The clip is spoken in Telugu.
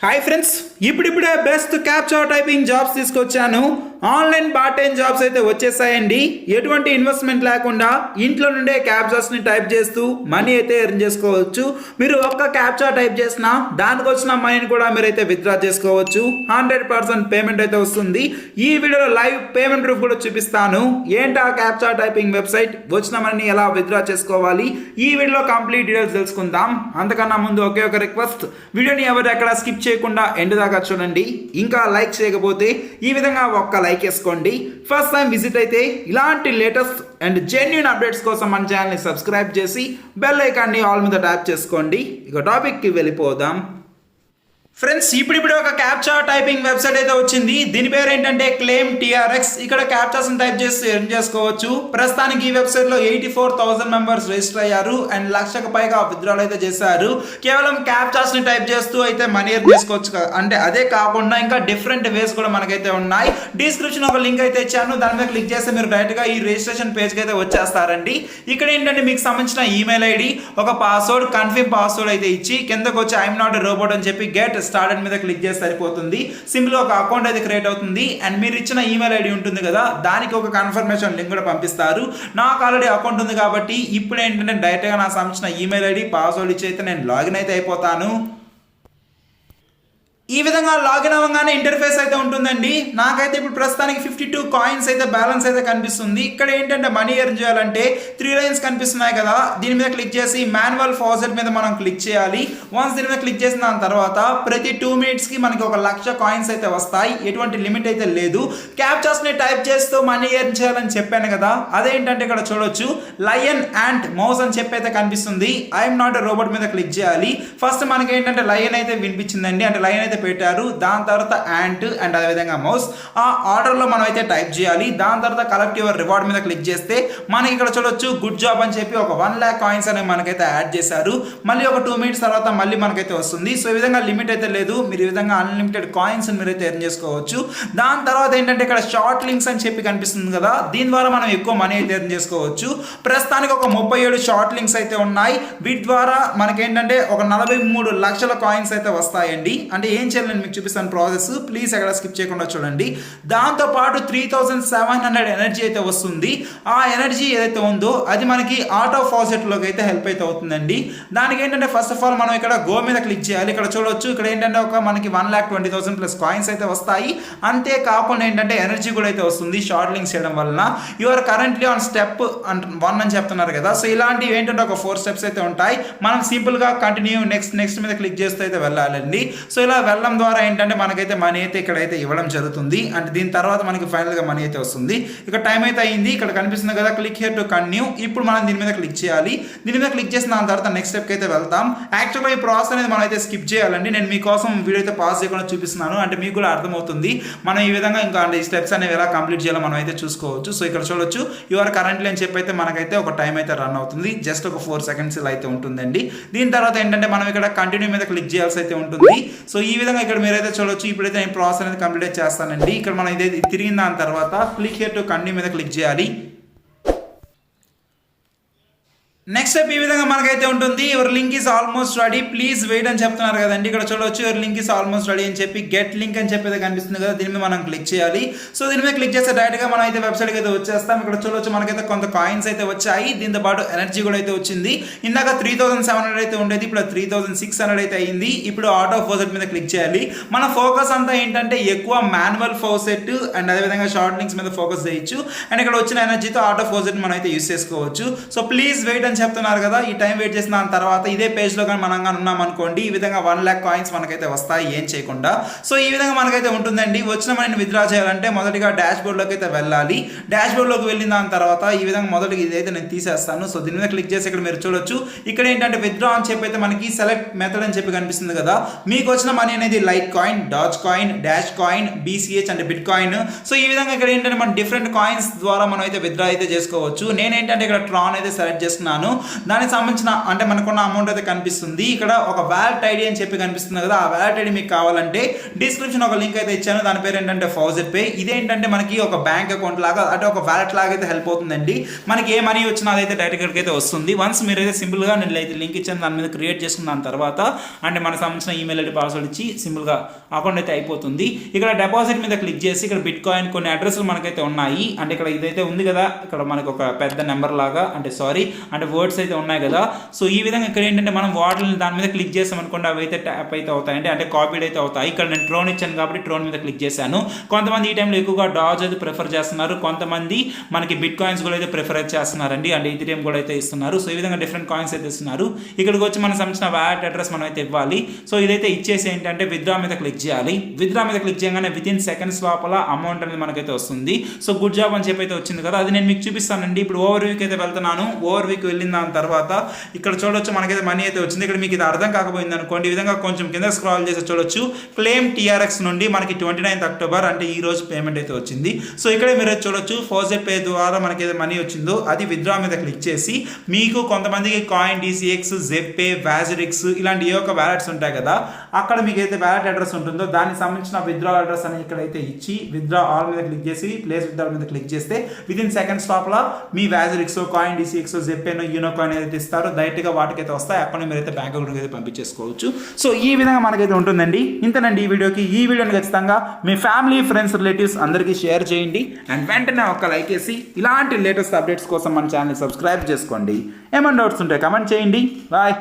హాయ్ ఫ్రెండ్స్, ఇప్పుడిప్పుడే బెస్ట్ క్యాప్చా టైపింగ్ జాబ్స్ తీసుకొచ్చాను. ఆన్లైన్ పార్ట్ టైం జాబ్స్ అయితే వచ్చేసాయండి. ఎటువంటి ఇన్వెస్ట్మెంట్ లేకుండా ఇంట్లో నుండే క్యాప్చాస్ని టైప్ చేస్తూ మనీ అయితే ఎర్న్ చేసుకోవచ్చు. మీరు ఒక్క క్యాప్చా టైప్ చేసినా దానికి వచ్చిన మనీని కూడా మీరైతే విత్డ్రా చేసుకోవచ్చు. 100% పేమెంట్ అయితే వస్తుంది. ఈ వీడియోలో లైవ్ పేమెంట్ ప్రూఫ్ కూడా చూపిస్తాను. ఏంటి ఆ క్యాప్చా టైపింగ్ వెబ్సైట్, వచ్చిన మనీని ఎలా విత్డ్రా చేసుకోవాలి, ఈ వీడియోలో కంప్లీట్ డీటెయిల్స్ తెలుసుకుందాం. అంతకన్నా ముందు ఒకే ఒక రిక్వెస్ట్, వీడియోని ఎవరు ఎక్కడ స్కిప్ చేయకుండా ఎండ్ దాకా చూడండి. ఇంకా లైక్ చేయకపోతే ఈ విధంగా ఒక్క లైక్ వేసుకోండి. ఫస్ట్ టైం విజిట్ అయితే ఇలాంటి లేటెస్ట్ అండ్ జెన్యూన్ అప్డేట్స్ కోసం మన ఛానల్ని సబ్స్క్రైబ్ చేసి బెల్ ఐకాన్ని ఆల్ మీద ట్యాప్ చేసుకోండి. ఇక టాపిక్కి వెళ్ళిపోదాం. ఫ్రెండ్స్, ఇప్పుడు ఒక క్యాప్చా టైపింగ్ వెబ్సైట్ అయితే వచ్చింది. దీని పేరు ఏంటంటే క్లెయిమ్ టిఆర్ఎక్స్. ఇక్కడ క్యాప్చాస్ టైప్ చేసి ఎర్న్ చేసుకోవచ్చు. ప్రస్తుతానికి ఈ వెబ్సైట్ లో 84,000 మెంబర్స్ రిజిస్టర్ అయ్యారు అండ్ 1,00,000కు పైగా విత్డ్రాల్ అయితే చేశారు. కేవలం క్యాప్చాస్ ని టైప్ చేస్తూ అయితే మనీ ఎర్న్ చేసుకోవచ్చు. అంటే అదే కాకుండా ఇంకా డిఫరెంట్ వేస్ కూడా మనకైతే ఉన్నాయి. డిస్క్రిప్షన్ ఒక లింక్ అయితే ఇచ్చాను, దాని మీద క్లిక్ చేస్తే మీరు డైరెక్ట్ గా ఈ రిజిస్ట్రేషన్ పేజ్ కి అయితే వచ్చేస్తారండి. ఇక్కడ ఏంటంటే మీకు సంబంధించిన ఈమెయిల్ ఐడి, ఒక పాస్వర్డ్, కన్ఫర్మ్ పాస్వర్డ్ అయితే ఇచ్చి కిందకు వచ్చి ఐఎమ్ నాట్ రోబోట్ అని చెప్పి గెట్ స్టార్ట్ మీద క్లిక్ చేస్తే సరిపోతుంది. సింపుల్ ఒక అకౌంట్ అయితే క్రియేట్ అవుతుంది అండ్ మీరు ఇచ్చిన ఈమెయిల్ ఐడి ఉంటుంది కదా, దానికి ఒక కన్ఫర్మేషన్ లింక్ కూడా పంపిస్తారు. నాకు ఆల్రెడీ అకౌంట్ ఉంది కాబట్టి ఇప్పుడు ఏంటంటే డైరెక్ట్ గా నాకు సంబంధించిన ఈమెయిల్ ఐడి, పాస్వర్డ్ ఇచ్చి అయితే నేను లాగిన్ అయితే అయిపోతాను. ఈ విధంగా లాగిన్ అవ్వగానే ఇంటర్ఫేస్ అయితే ఉంటుందండి. నాకైతే ఇప్పుడు ప్రస్తుతానికి 52 కాయిన్స్ అయితే బ్యాలెన్స్ అయితే కనిపిస్తుంది. ఇక్కడ ఏంటంటే మనీ ఎర్న్ చేయాలంటే 3 లైన్స్ కనిపిస్తున్నాయి కదా, దీని మీద క్లిక్ చేసి మాన్యువల్ ఫాజెట్ మీద మనం క్లిక్ చేయాలి. వన్స్ దీని మీద క్లిక్ చేసిన దాని తర్వాత ప్రతి 2 minutes కి మనకి 1,00,000 కాయిన్స్ అయితే వస్తాయి. ఎటువంటి లిమిట్ అయితే లేదు. క్యాప్చాస్ ని టైప్ చేస్తూ మనీ ఎర్న్ చేయాలని చెప్పాను కదా, అదేంటంటే ఇక్కడ చూడొచ్చు లయన్ అండ్ మౌస్ అని చెప్పి అయితే కనిపిస్తుంది. ఐఎమ్ నాట్ రోబోట్ మీద క్లిక్ చేయాలి. ఫస్ట్ మనకి ఏంటంటే లయన్ అయితే వినిపించిందండి, అంటే లయన్ అయితే పెట్టారు. దాని తర్వాత యాంట్ అండ్ అదేవిధంగా మౌస్ ఆ ఆర్డర్ లో మనం అయితే టైప్ చేయాలి. దాని తర్వాత కలెక్ట్ యువర్ రివార్డ్ మీద క్లిక్ చేస్తే మనకి ఇక్కడ చూడొచ్చు గుడ్ జాబ్ అని చెప్పి ఒక 1,00,000 కాయిన్స్ అనేవి మనకైతే యాడ్ చేశారు. మళ్ళీ ఒక 2 minutes తర్వాత మళ్ళీ మనకైతే వస్తుంది. సో ఈ విధంగా లిమిట్ అయితే లేదు, మీరు ఈ విధంగా అన్లిమిటెడ్ కాయిన్స్ మీరైతే ఎర్న్ చేసుకోవచ్చు. దాని తర్వాత ఏంటంటే ఇక్కడ షార్ట్ లింక్స్ అని చెప్పి కనిపిస్తుంది కదా, దీని ద్వారా మనం ఎక్కువ మనీ అయితే ఎర్న్ చేసుకోవచ్చు. ప్రస్తుతానికి ఒక 37 షార్ట్ లింక్స్ అయితే ఉన్నాయి. వీటి ద్వారా మనకేంటంటే ఒక 43 లక్షల కాయిన్స్ అయితే వస్తాయండి. అంటే ఏం నేను మీకు చూపిస్తాను ప్రాసెస్, ప్లీజ్ ఎక్కడ స్కిప్ చేయకుండా చూడండి. దాంతో పాటు 3,700 ఎనర్జీ అయితే వస్తుంది. ఆ ఎనర్జీ ఏదైతే ఉందో అది మనకి ఆటో ఫాసెట్ లోకి అయితే హెల్ప్ అయితే అవుతుందండి. దానికి ఏంటంటే ఫస్ట్ ఆఫ్ ఆల్ మనం ఇక్కడ గో మీద క్లిక్ చేయాలి. ఇక్కడ చూడొచ్చు, ఇక్కడ ఏంటంటే ఒక మనకి 1,20,000 ప్లస్ కాయిన్స్ అయితే వస్తాయి. అంతే కాకుండా ఏంటంటే ఎనర్జీ కూడా అయితే వస్తుంది షార్ట్ లింక్స్ చేయడం వలన. You are currently on step 1 అని చెప్తున్నారు కదా, సో ఇలాంటివి ఏంటంటే ఒక 4 స్టెప్స్ అయితే ఉంటాయి. మనం సింపుల్ గా కంటిన్యూ నెక్స్ట్ మీద క్లిక్ చేస్తే అయితే వెళ్ళాలండి. సో ఇలా వెళ్ళడం ద్వారా ఏంటంటే మనకైతే మనీ అయితే ఇక్కడైతే ఇవ్వడం జరుగుతుంది. అంటే దీని తర్వాత మనకి ఫైనల్ గా మనీ అయితే వస్తుంది. ఇక టైం అయితే అయింది, ఇక్కడ కనిపిస్తుంది కదా క్లిక్ హియర్ టు కంటిన్యూ. ఇప్పుడు మనం దీని మీద క్లిక్ చేయాలి. దీని మీద క్లిక్ చేసిన దాని తర్వాత నెక్స్ట్ స్టెప్ కి అయితే వెళ్తాం. యాక్చువల్గా ఈ ప్రాసెస్ అనేది మనం అయితే స్కిప్ చేయాలండి. నేను మీకోసం వీడియో అయితే పాస్ చేయకుండా చూపిస్తున్నాను, అంటే మీకు కూడా అర్థమవుతుంది. మనం ఈ విధంగా ఇంకా అంటే ఈ స్టెప్స్ అనేవి ఎలా కంప్లీట్ చేయాలో మనం అయితే చూసుకోవచ్చు. సో ఇక్కడ చూడొచ్చు యువర్ కరెంట్లీ అని చెప్పి అయితే మనకైతే ఒక టైం అయితే రన్ అవుతుంది. జస్ట్ ఒక 4 seconds ఇలా అయితే ఉంటుందండి. దీని తర్వాత ఏంటంటే మనం ఇక్కడ కంటిన్యూ మీద క్లిక్ చేయాల్సి అయితే ఉంటుంది. సో ఈ విధంగా ఇక్కడ మీరైతే చూడొచ్చు. ఇప్పుడైతే నేను ప్రాసెస్ అనేది కంప్లీట్ చేస్తానండి. ఇక్కడ మనం ఇదే తిరిగిన దాని తర్వాత క్లిక్ హియర్ టు కంటిన్యూ మీద క్లిక్ చేయాలి. నెక్స్ట్ స్టెప్ ఈ విధంగా మనకైతే ఉంటుంది. Your link is almost ready, please wait అని చెప్తున్నారు కదండి. ఇక్కడ చూడవచ్చు your link is almost ready అని చెప్పి గెట్ లింక్ అని చెప్పి అయితే కనిపిస్తుంది కదా, దీని మీద మనం క్లిక్ చేయాలి. సో దీని మీద క్లిక్ చేస్తే డైరెక్ట్ గా మనం అయితే వెబ్సైట్కి అయితే వచ్చేస్తాం. ఇక్కడ చూడవచ్చు మనకైతే కొంత కాయిన్స్ అయితే వచ్చాయి. దీంతో పాటు ఎనర్జీ కూడా అయితే వచ్చింది. ఇందాక 3,700 అయితే ఉండేది, ఇప్పుడు 3,600 అయితే అయింది. ఇప్పుడు ఆటో ఫాసెట్ మీద క్లిక్ చేయాలి. మన ఫోకస్ అంతా ఏంటంటే ఎక్కువ మాన్యువల్ ఫాసెట్ అండ్ అదేవిధంగా షార్ట్ లింక్స్ మీద ఫోకస్ చేయొచ్చు. అండ్ ఇక్కడ వచ్చిన ఎనర్జీతో ఆటో ఫాసెట్ మనం అయితే యూస్ చేసుకోవచ్చు. సో ప్లీజ్ వెయిట్ అని చెప్తున్నారు కదా, ఈ టైం వెయిట్ చేసిన తర్వాత ఇదే పేజ్ లో కానీ మనం ఉన్నాం అనుకోండి, ఈ విధంగా 1,00,000 కాయిన్స్ మనకైతే వస్తాయి ఏం చేయకుండా. సో ఈ విధంగా మనకైతే ఉంటుందండి. వచ్చిన మనీని విత్డ్రా చేయాలంటే మొదటిగా డాష్ బోర్డ్ లోకి అయితే వెళ్ళాలి. డాష్ బోర్డ్ లోకి వెళ్ళిన దాని తర్వాత ఈ విధంగా మొదటిగా ఇదైతే నేను తీసేస్తాను. సో దీని మీద క్లిక్ చేసి ఇక్కడ మీరు చూడొచ్చు, ఇక్కడ ఏంటంటే విత్డ్రా అని చెప్పి అయితే మనకి సెలెక్ట్ మెథడ్ అని చెప్పి కనిపిస్తుంది కదా. మీకు వచ్చిన మనీ అనేది Litecoin, Dogecoin, dash coin, BCH అంటే బిట్ కాయిన్. సో ఈ విధంగా ఇక్కడ ఏంటంటే మన డిఫరెంట్ కాయిన్స్ ద్వారా మనం అయితే విత్డ్రా అయితే చేసుకోవచ్చు. నేనేంటంటే ఇక్కడ ట్రాన్ అయితే సెలెక్ట్ చేస్తున్నాను. దానికి సంబంధించిన అంటే మనకున్న అమౌంట్ అయితే కనిపిస్తుంది. ఇక్కడ ఒక వ్యాలెట్ ఐడి అని చెప్పి కనిపిస్తుంది కదా, ఆ వ్యాలెట్ ఐడి మీకు కావాలంటే డిస్క్రిప్షన్ ఒక లింక్ అయితే ఇచ్చాను. దాని పేరు ఏంటంటే ఫౌజెట్ పే. ఇదేంటంటే మనకి ఒక బ్యాంక్ అకౌంట్ లాగా అంటే ఒక వ్యాలెట్ లాగా అయితే హెల్ప్ అవుతుందండి. మనకి ఏ మనీ వచ్చినా అదైతే డైరెక్ట్ ఇక్కడికి అయితే వస్తుంది. వన్స్ మీరైతే సింపుల్గా నేను అయితే లింక్ ఇచ్చాను, దాని మీద క్రియేట్ చేసుకున్న తర్వాత అంటే మనకు సంబంధించిన ఈమెయిల్ ఐడి పాస్వర్డ్ ఇచ్చి సింపుల్గా అకౌంట్ అయితే అయిపోతుంది. ఇక్కడ డిపాజిట్ మీద క్లిక్ చేసి ఇక్కడ బిట్ కాయిన్ కొన్ని అడ్రస్లు మనకైతే ఉన్నాయి. అంటే ఇక్కడ ఇదైతే ఉంది కదా, ఇక్కడ మనకు ఒక పెద్ద నెంబర్ లాగా అంటే వర్డ్స్ అయితే ఉన్నాయి కదా. సో ఈ విధంగా ఇక్కడ ఏంటంటే మనం వాటిని దాని మీద క్లిక్ చేసాం అనుకోండి, అవి అయితే ట్యాప్ అయితే అవుతాయండి, అంటే కాపీడ్ అయితే అవుతాయి. ఇక్కడ నేను ట్రోన్ ఇచ్చాను కాబట్టి ట్రోన్ మీద క్లిక్ చేశాను. కొంతమంది ఈ టైంలో ఎక్కువగా డాజ్ అయితే ప్రిఫర్ చేస్తున్నారు, కొంతమంది మనకి బిట్ కాయిన్స్ కూడా అయితే ప్రిఫర్ చేస్తున్నారండి, అంటే ఈథీరియం కూడా అయితే ఇస్తున్నారు. సో ఈ విధంగా డిఫరెంట్ కాయిన్స్ అయితే ఇస్తున్నారు. ఇక్కడికి వచ్చి మనకు సంబంధించిన వ్యాలెట్ అడ్రస్ మనం అయితే ఇవ్వాలి. సో ఇదైతే ఇచ్చేసి ఏంటంటే విత్డ్రా మీద క్లిక్ చేయాలి. విత్డ్రా మీద క్లిక్ చేయగానే వితిన్ సెకండ్స్ లోపల అమౌంట్ అనేది మనకైతే వస్తుంది. సో గుడ్ జాబ్ అని చెప్పి అయితే వచ్చింది కదా, అది నేను మీకు చూపిస్తానండి. ఇప్పుడు ఓవర్ వ్యూకి అయితే వెళ్తున్నాను. ఓవర్ వ్యూకి వెళ్ళిన దాని తర్వాత ఇక్కడ చూడొచ్చు మనకైతే మనీ అయితే వచ్చింది. ఇక్కడ మీకు ఇది అర్థం కాకపోయింది అనుకోండి, ఈ విధంగా కొంచెం కింద స్క్రాల్ చేసి చూడొచ్చు, క్లెయిమ్ టీఆర్ఎక్స్ నుండి మనకి 29th అక్టోబర్ అంటే ఈ రోజు పేమెంట్ అయితే వచ్చింది. సో ఇక్కడే మీరు చూడొచ్చు ఫౌజెట్ పే ద్వారా మనకి ఏదో మనీ వచ్చిందో అది విత్డ్రా మీద క్లిక్ చేసి మీకు కొంతమందికి కాయిన్ డీసీఎక్స్, జెప్పే, వాజిరిక్స్ ఇలాంటి ఏ ఒక్క వ్యాలెట్స్ ఉంటాయి కదా, అక్కడ మీకు అయితే వ్యాలెట్ అడ్రస్ ఉంటుందో దానికి సంబంధించిన విత్డ్రా అడ్రస్ అని ఇక్కడైతే ఇచ్చి విత్డ్రా ఆల్ మీద క్లిక్ చేసి ప్లేస్ విత్డ్రా మీద క్లిక్ చేస్తే వితిన్ సెకండ్స్ లోపల మీ వాజిరిక్స్, కాయిన్ డీసీఎక్స్, జెప్పేనో, యూనో కాయిన్ ఏదైతే ఇస్తారో డైరెక్ట్గా వాటికైతే వస్తాయి. అక్కడ మీరైతే బ్యాంక్ అకౌంట్కి అయితే పంపించేసుకోవచ్చు. సో ఈ విధంగా మనకైతే ఉంటుందండి. ఇంతనండి ఈ వీడియోకి. ఈ వీడియోని ఖచ్చితంగా మీ ఫ్యామిలీ, ఫ్రెండ్స్, రిలేటివ్స్ అందరికీ షేర్ చేయండి. అండ్ వెంటనే ఒక లైక్ వేసి ఇలాంటి లేటెస్ట్ అప్డేట్స్ కోసం మన ఛానల్ సబ్స్క్రైబ్ చేసుకోండి. ఏమైనా డౌట్స్ ఉంటే కమెంట్ చేయండి. బాయ్.